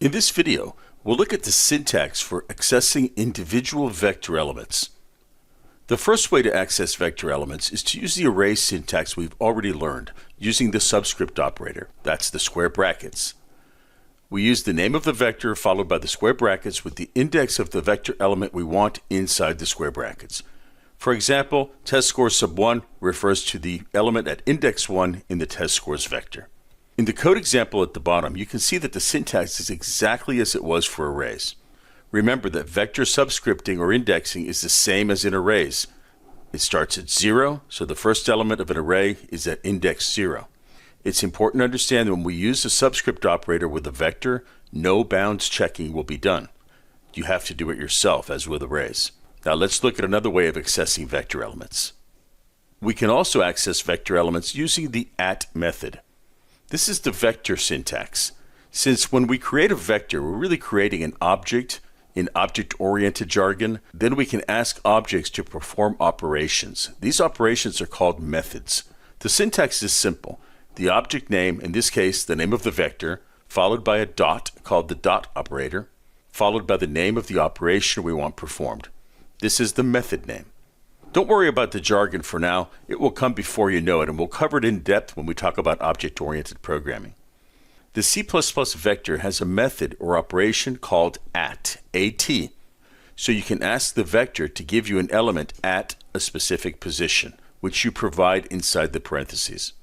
In this video, we'll look at the syntax for accessing individual vector elements. The first way to access vector elements is to use the array syntax we've already learned using the subscript operator. That's the square brackets. We use the name of the vector followed by the square brackets with the index of the vector element we want inside the square brackets. For example, test score sub 1 refers to the element at index 1 in the test scores vector. In the code example at the bottom, you can see that the syntax is exactly as it was for arrays. Remember that vector subscripting or indexing is the same as in arrays. It starts at 0, so the first element of an array is at index 0. It's important to understand that when we use the subscript operator with a vector, no bounds checking will be done. You have to do it yourself, as with arrays. Now let's look at another way of accessing vector elements. We can also access vector elements using the @ method. This is the vector syntax. Since when we create a vector, we're really creating an object in object-oriented jargon, then we can ask objects to perform operations. These operations are called methods. The syntax is simple. The object name, in this case the name of the vector, followed by a dot called the dot operator, followed by the name of the operation we want performed. This is the method name. Don't worry about the jargon for now. It will come before you know it, and we'll cover it in depth when we talk about object-oriented programming. The C++ vector has a method or operation called at, so you can ask the vector to give you an element at a specific position, which you provide inside the parentheses.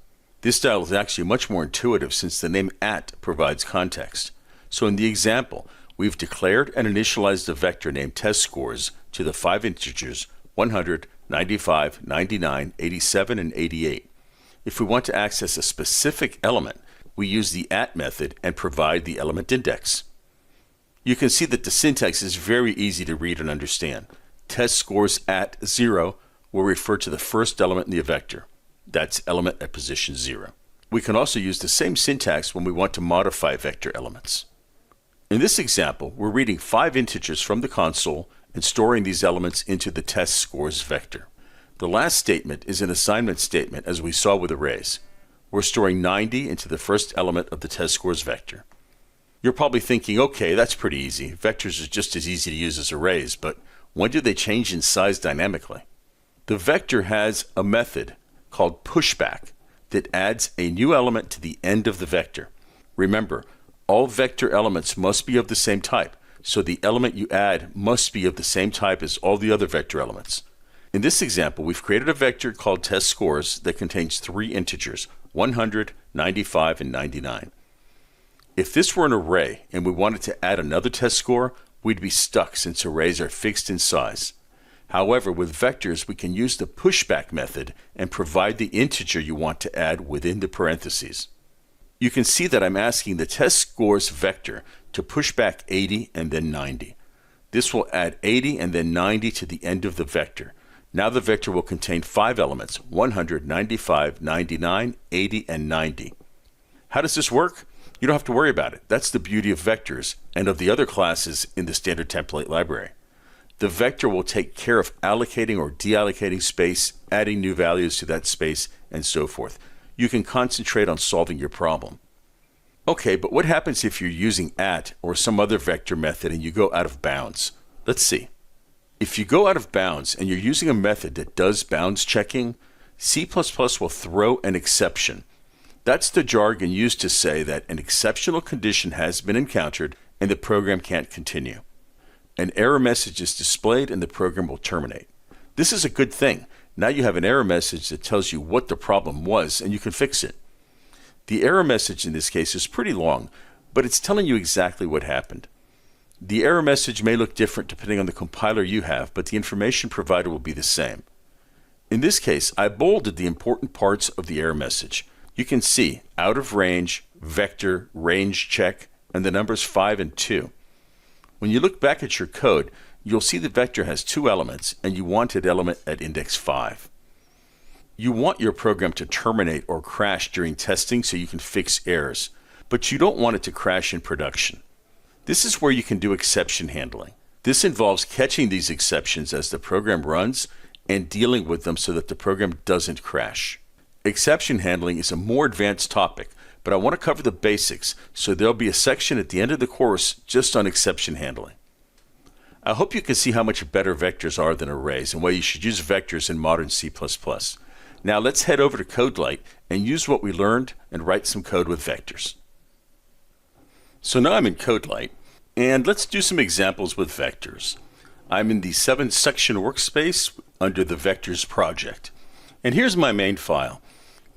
This style is actually much more intuitive since the name at provides context. So in the example, we've declared and initialized the vector named test scores to the 5 integers 100, 95, 99, 87, and 88. If we want to access a specific element, we use the @ method and provide the element index. You can see that the syntax is very easy to read and understand. Test scores at 0 will refer to the first element in the vector. That's element at position 0. We can also use the same syntax when we want to modify vector elements. In this example, we're reading 5 integers from the console and storing these elements into the test scores vector. The last statement is an assignment statement, as we saw with arrays. We're storing 90 into the first element of the test scores vector. You're probably thinking, okay, that's pretty easy. Vectors are just as easy to use as arrays, but when do they change in size dynamically? The vector has a method called pushback that adds a new element to the end of the vector. Remember, all vector elements must be of the same type, so the element you add must be of the same type as all the other vector elements. In this example, we've created a vector called test scores that contains 3 integers, 100, 95, and 99. If this were an array and we wanted to add another test score, we'd be stuck since arrays are fixed in size. However, with vectors, we can use the pushback method and provide the integer you want to add within the parentheses. You can see that I'm asking the test scores vector to push back 80 and then 90. This will add 80 and then 90 to the end of the vector. Now the vector will contain 5 elements, 100, 95, 99, 80, and 90. How does this work? You don't have to worry about it. That's the beauty of vectors and of the other classes in the standard template library. The vector will take care of allocating or deallocating space, adding new values to that space, and so forth. You can concentrate on solving your problem. Okay, but what happens if you're using @ or some other vector method and you go out of bounds? Let's see. If you go out of bounds and you're using a method that does bounds checking, C++ will throw an exception. That's the jargon used to say that an exceptional condition has been encountered and the program can't continue. An error message is displayed and the program will terminate. This is a good thing. Now you have an error message that tells you what the problem was and you can fix it. The error message in this case is pretty long, but it's telling you exactly what happened. The error message may look different depending on the compiler you have, but the information provided will be the same. In this case, I bolded the important parts of the error message. You can see out of range, vector, range check, and the numbers 5 and 2. When you look back at your code, you'll see the vector has 2 elements and you want an element at index 5. You want your program to terminate or crash during testing so you can fix errors, but you don't want it to crash in production. This is where you can do exception handling. This involves catching these exceptions as the program runs and dealing with them so that the program doesn't crash. Exception handling is a more advanced topic, but I want to cover the basics, so there'll be a section at the end of the course just on exception handling. I hope you can see how much better vectors are than arrays and why you should use vectors in modern C++. Now let's head over to CodeLight and use what we learned and write some code with vectors. So now I'm in CodeLight, and let's do some examples with vectors. I'm in the 7-section workspace under the Vectors project. And here's my main file.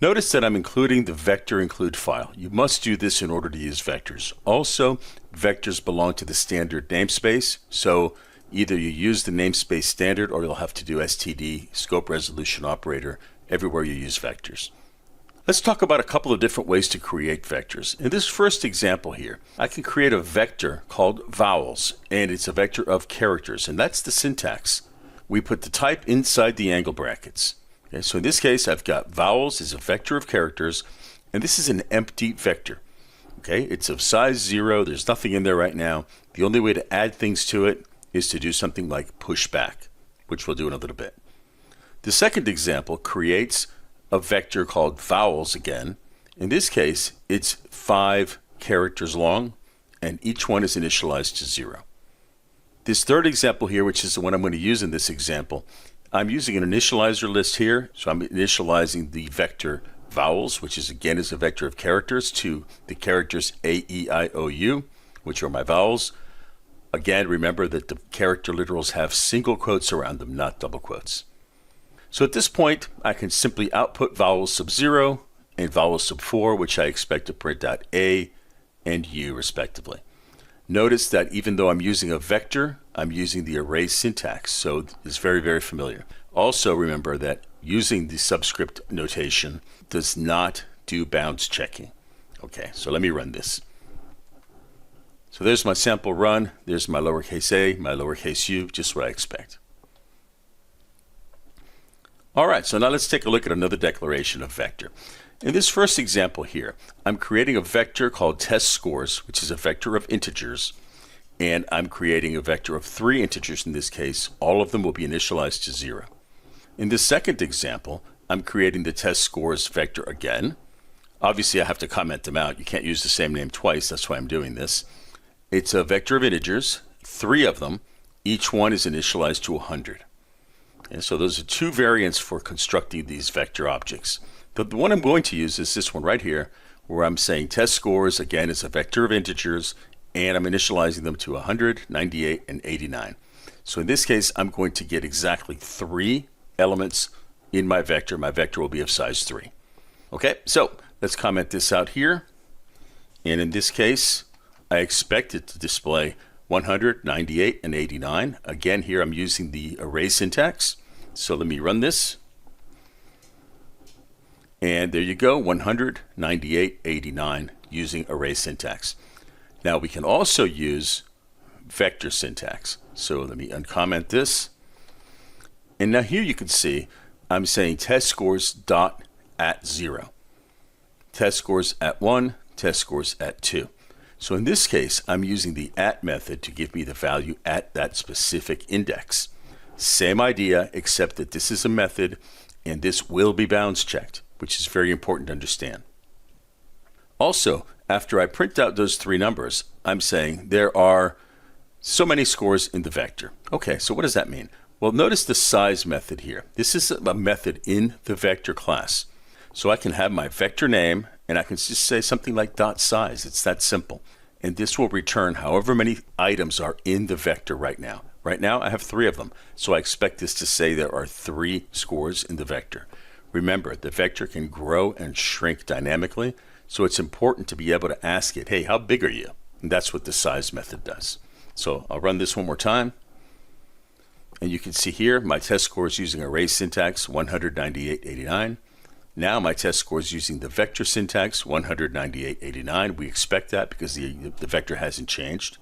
Notice that I'm including the vector include file. You must do this in order to use vectors. Also, vectors belong to the standard namespace, so either you use the namespace standard or you'll have to do std, scope resolution operator, everywhere you use vectors. Let's talk about a couple of different ways to create vectors. In this first example here, I can create a vector called vowels, and it's a vector of characters, and that's the syntax. We put the type inside the angle brackets. Okay, so in this case, I've got vowels as a vector of characters, and this is an empty vector. Okay, it's of size 0. There's nothing in there right now. The only way to add things to it is to do something like push back, which we'll do in a little bit. The second example creates a vector called vowels again. In this case, it's 5 characters long, and each one is initialized to 0. This third example here, which is the one I'm going to use in this example, I'm using an initializer list here, so I'm initializing the vector vowels, which is again is a vector of characters, to the characters A, E, I, O, U, which are my vowels. Again, remember that the character literals have single quotes around them, not double quotes. So at this point, I can simply output vowels sub 0 and vowels sub 4, which I expect to print out A and U respectively. Notice that even though I'm using a vector, I'm using the array syntax, so it's very, very familiar. Also remember that using the subscript notation does not do bounds checking. Okay, so let me run this. So there's my sample run, there's my lowercase a, my lowercase u, just what I expect. All right, so now let's take a look at another declaration of vector. In this first example here, I'm creating a vector called test scores, which is a vector of integers, and I'm creating a vector of 3 integers in this case. All of them will be initialized to 0. In this second example, I'm creating the test scores vector again. Obviously, I have to comment them out. You can't use the same name twice, that's why I'm doing this. It's a vector of integers, 3 of them. Each one is initialized to 100. And so those are 2 variants for constructing these vector objects. The one I'm going to use is this one right here, where I'm saying test scores, again, is a vector of integers, and I'm initializing them to 100, 98, and 89. So in this case, I'm going to get exactly 3 elements in my vector. My vector will be of size 3. Okay, so let's comment this out here. And in this case, I expect it to display 100, 98, and 89. Again, here I'm using the array syntax. So let me run this. And there you go, 100, 98, 89 using array syntax. Now we can also use vector syntax. So let me uncomment this. And now here you can see I'm saying test scores dot at 0. Test scores at 1, test scores at 2. So in this case, I'm using the at method to give me the value at that specific index. Same idea, except that this is a method and this will be bounds checked, which is very important to understand. Also, after I print out those 3 numbers, I'm saying there are so many scores in the vector. Okay, so what does that mean? Well, notice the size method here. This is a method in the vector class. So I can have my vector name, and I can just say something like dot size. It's that simple. And this will return however many items are in the vector right now. Right now, I have 3 of them. So I expect this to say there are 3 scores in the vector. Remember, the vector can grow and shrink dynamically, so it's important to be able to ask it, hey, how big are you? And that's what the size method does. So I'll run this one more time. And you can see here, my test score is using array syntax 198, 89. Now my test score is using the vector syntax 198, 89. We expect that because the vector hasn't changed.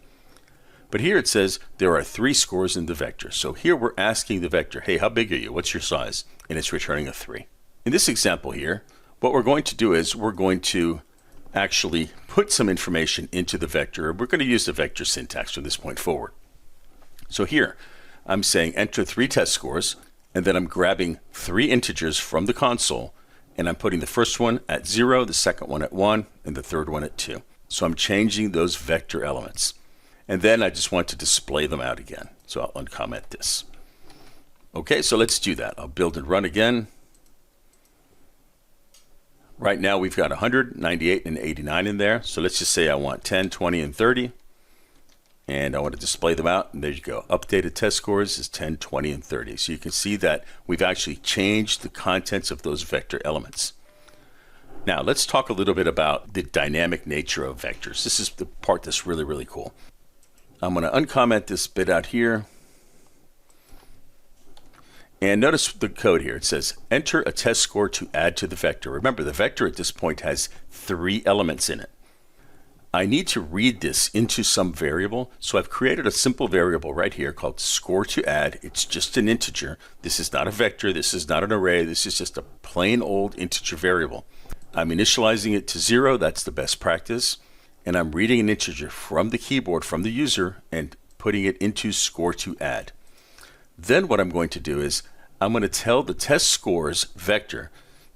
But here it says there are 3 scores in the vector. So here we're asking the vector, hey, how big are you? What's your size? And it's returning a 3. In this example here, what we're going to do is we're going to actually put some information into the vector. We're going to use the vector syntax from this point forward. So here, I'm saying enter 3 test scores, and then I'm grabbing 3 integers from the console, And I'm putting the first one at 0, the second one at 1, and the third one at 2. So I'm changing those vector elements. And then I just want to display them out again. So I'll uncomment this. Okay, so let's do that. I'll build and run again. Right now we've got 100, 98, and 89 in there. So let's just say I want 10, 20, and 30. And I want to display them out. And there you go. Updated test scores is 10, 20, and 30. So you can see that we've actually changed the contents of those vector elements. Now let's talk a little bit about the dynamic nature of vectors. This is the part that's really, really cool. I'm going to uncomment this bit out here. And notice the code here. It says, enter a test score to add to the vector. Remember, the vector at this point has 3 elements in it. I need to read this into some variable. So I've created a simple variable right here called score to add. It's just an integer. This is not a vector. This is not an array. This is just a plain old integer variable. I'm initializing it to 0. That's the best practice. And I'm reading an integer from the keyboard, from the user, and putting it into score to add. Then what I'm going to do is I'm going to tell the test scores vector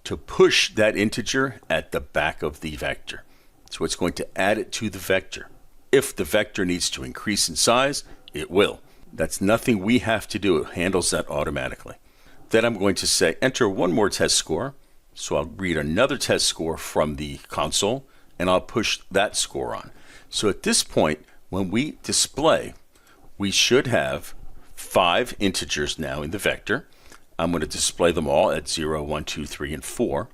to push that integer at the back of the vector. So it's going to add it to the vector. If the vector needs to increase in size, it will. That's nothing we have to do. It handles that automatically. Then I'm going to say enter one more test score. So I'll read another test score from the console and I'll push that score on. So at this point, when we display, we should have 5 integers now in the vector. I'm going to display them all at 0, 1, 2, 3, and 4.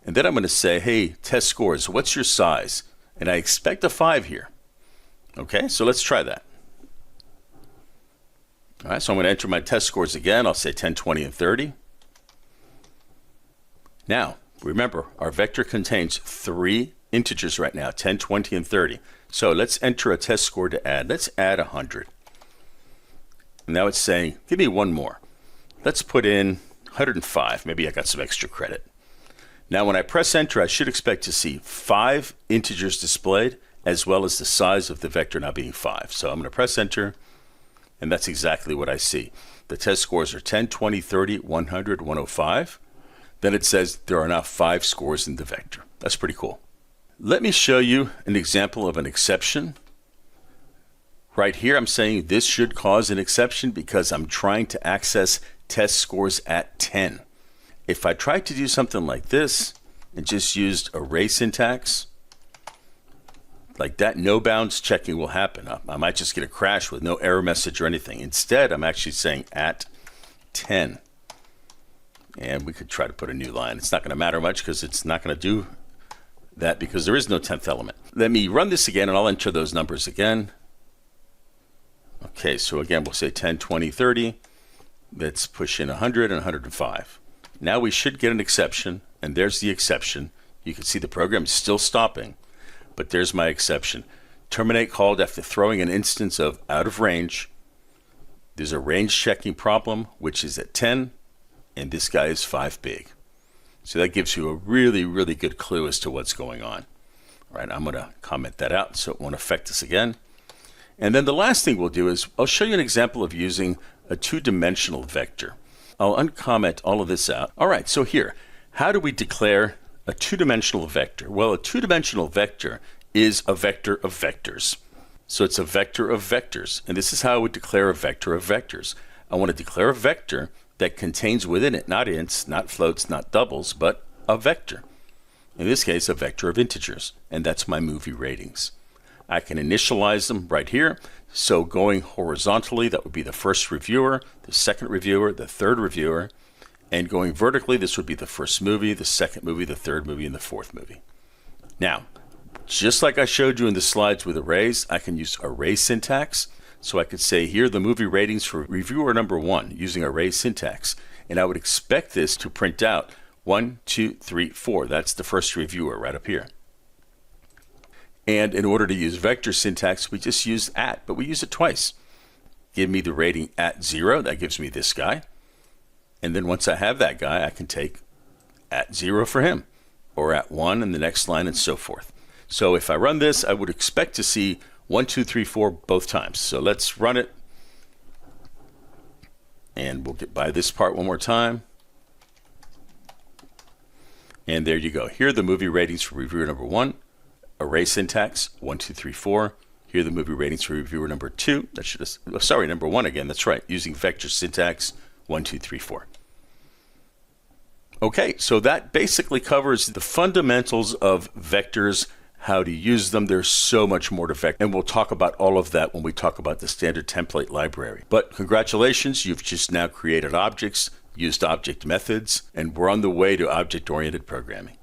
And then I'm going to say, hey, test scores, what's your size? And I expect a 5 here. Okay, so let's try that. All right, so I'm going to enter my test scores again. I'll say 10, 20, and 30. Now, remember, our vector contains 3 integers right now, 10, 20, and 30. So let's enter a test score to add. Let's add 100. Now it's saying, give me one more. Let's put in 105. Maybe I got some extra credit. Now when I press enter, I should expect to see 5 integers displayed, as well as the size of the vector now being 5. So I'm going to press enter, and that's exactly what I see. The test scores are 10, 20, 30, 100, 105. Then it says there are now 5 scores in the vector. That's pretty cool. Let me show you an example of an exception. Right here, I'm saying this should cause an exception because I'm trying to access test scores at 10. If I tried to do something like this and just used array syntax, like that, no bounds checking will happen. I might just get a crash with no error message or anything. Instead, I'm actually saying at 10. And we could try to put a new line. It's not going to matter much because it's not going to do that because there is no 10th element. Let me run this again and I'll enter those numbers again. Okay, so again, we'll say 10, 20, 30. Let's push in 100 and 105. Now we should get an exception, and there's the exception. You can see the program is still stopping, but there's my exception. Terminate called after throwing an instance of out of range. There's a range checking problem, which is at 10, and this guy is 5 big. So that gives you a really, really good clue as to what's going on. All right, I'm going to comment that out so it won't affect us again. And then the last thing we'll do is I'll show you an example of using a 2-dimensional vector. I'll uncomment all of this out. All right, so here, how do we declare a 2-dimensional vector? Well, a 2-dimensional vector is a vector of vectors. So it's a vector of vectors. And this is how I would declare a vector of vectors. I want to declare a vector that contains within it not ints, not floats, not doubles, but a vector. In this case, a vector of integers. And that's my movie ratings. I can initialize them right here. So going horizontally, that would be the first reviewer, the second reviewer, the third reviewer. And going vertically, this would be the first movie, the second movie, the third movie, and the fourth movie. Now, just like I showed you in the slides with arrays, I can use array syntax. So I could say here are the movie ratings for reviewer number 1 using array syntax. And I would expect this to print out 1, 2, 3, 4. That's the first reviewer right up here. And in order to use vector syntax, we just use at, but we use it twice. Give me the rating at 0. That gives me this guy. And then once I have that guy, I can take at 0 for him, or at 1 in the next line, and so forth. So if I run this, I would expect to see 1, 2, 3, 4 both times. So let's run it. And we'll get by this part one more time. And there you go. Here are the movie ratings for reviewer number 1. Array syntax, 1, 2, 3, 4. Here are the movie ratings for reviewer number 2. That should have, sorry, number 1 again. That's right. Using vector syntax, 1, 2, 3, 4. Okay, so that basically covers the fundamentals of vectors, how to use them. There's so much more to vector, and we'll talk about all of that when we talk about the standard template library. But congratulations, you've just now created objects, used object methods, and we're on the way to object-oriented programming.